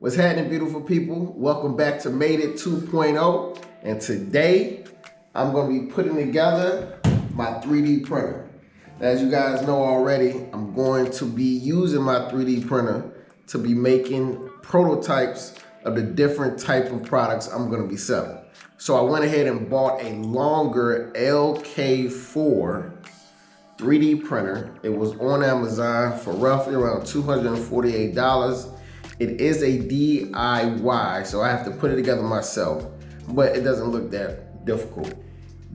What's happening, beautiful people? Welcome back to Made It 2.0. And today, I'm going to be putting together my 3D printer. As you guys know already, I'm going to be using my 3D printer to be making prototypes of the different type of products I'm going to be selling. So I went ahead and bought a longer LK4 3D printer. It was on Amazon for roughly around $248. It is a DIY, so I have to put it together myself, but it doesn't look that difficult.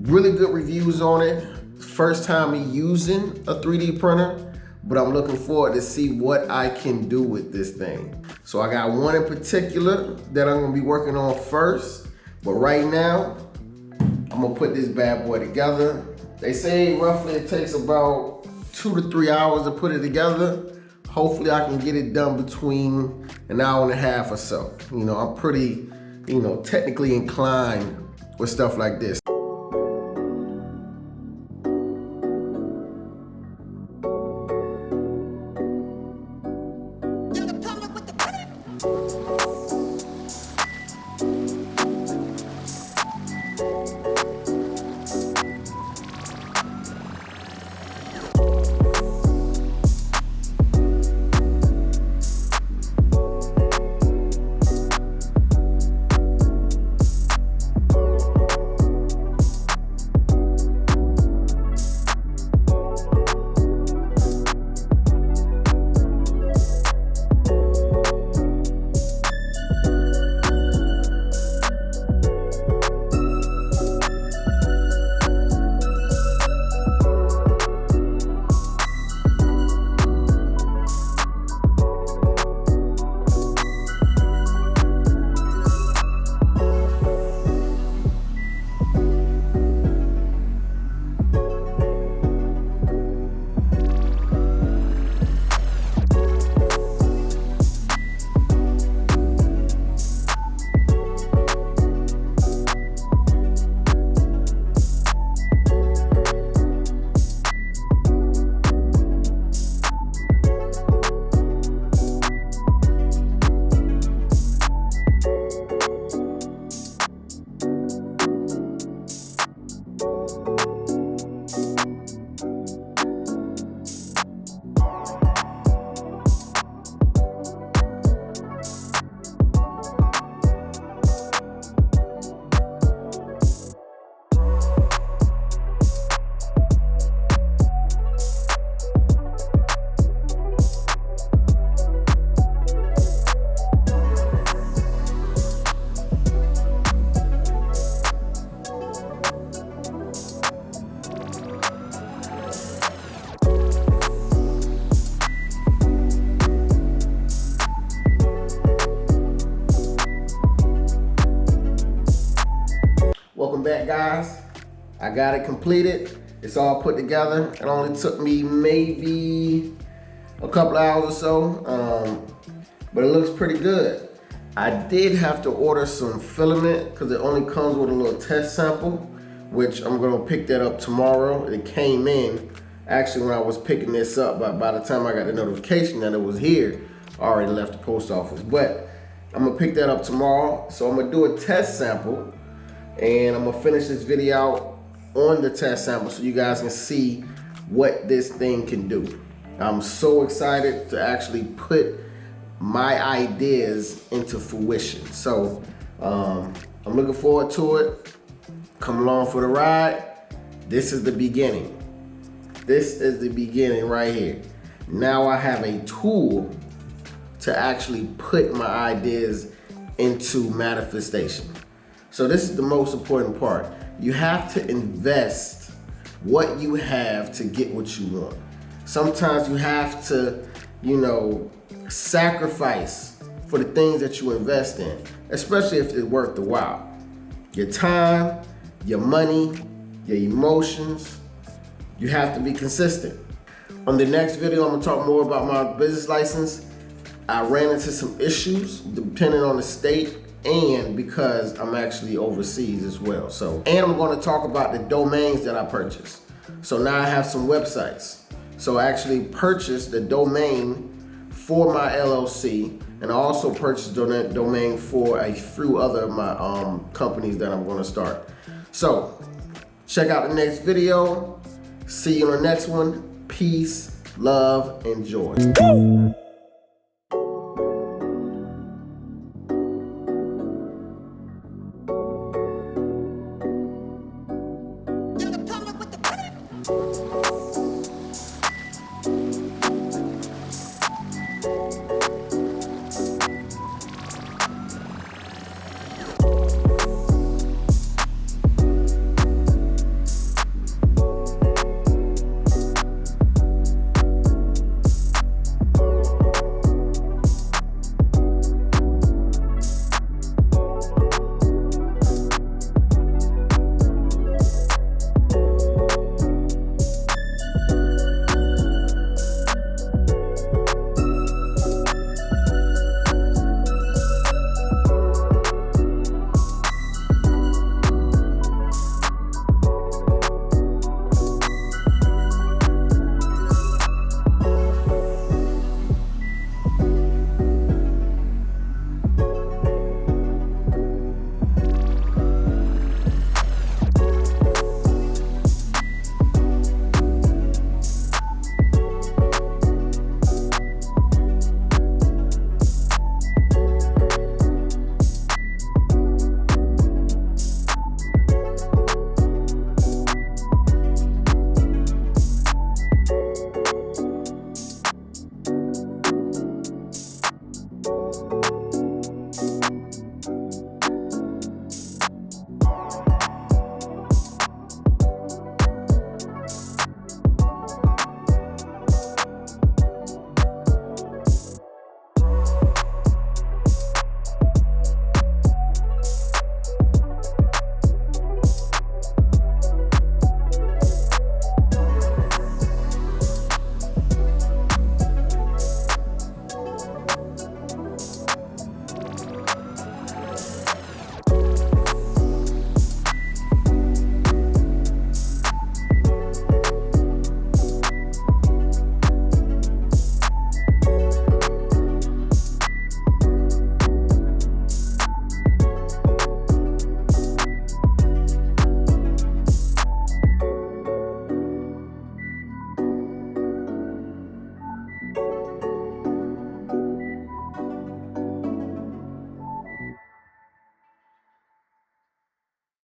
Really good reviews on it. First time me using a 3D printer, but I'm looking forward to see what I can do with this thing. So I got one in particular that I'm gonna be working on first, but right now, I'm gonna put this bad boy together. They say roughly it takes about 2 to 3 hours to put it together. Hopefully I can get it done between an hour and a half or so. You know, I'm pretty, technically inclined with stuff like this. Welcome back, guys. I got it completed. It's all put together. It only took me maybe a couple hours or so, but it looks pretty good. I did have to order some filament because it only comes with a little test sample, which I'm gonna pick that up tomorrow. It came in, actually when I was picking this up, but by the time I got the notification that it was here, I already left the post office. But I'm gonna pick that up tomorrow. So I'm gonna do a test sample, and I'm gonna finish this video out on the test sample so you guys can see what this thing can do. I'm so excited to actually put my ideas into fruition. So I'm looking forward to it. Come along for the ride. This is the beginning. This is the beginning right here. Now I have a tool to actually put my ideas into manifestation. So this is the most important part. You have to invest what you have to get what you want. Sometimes you have to, sacrifice for the things that you invest in, especially if it's worth the while. Your time, your money, your emotions, you have to be consistent. On the next video, I'm gonna talk more about my business license. I ran into some issues depending on the state and because I'm actually overseas as well. And I'm going to talk about the domains that I purchased. So now I have some websites. So I actually purchased the domain for my LLC And I also purchased domain for a few other of my companies that I'm gonna start. So check out the next video. See you on the next one. Peace, love, and joy.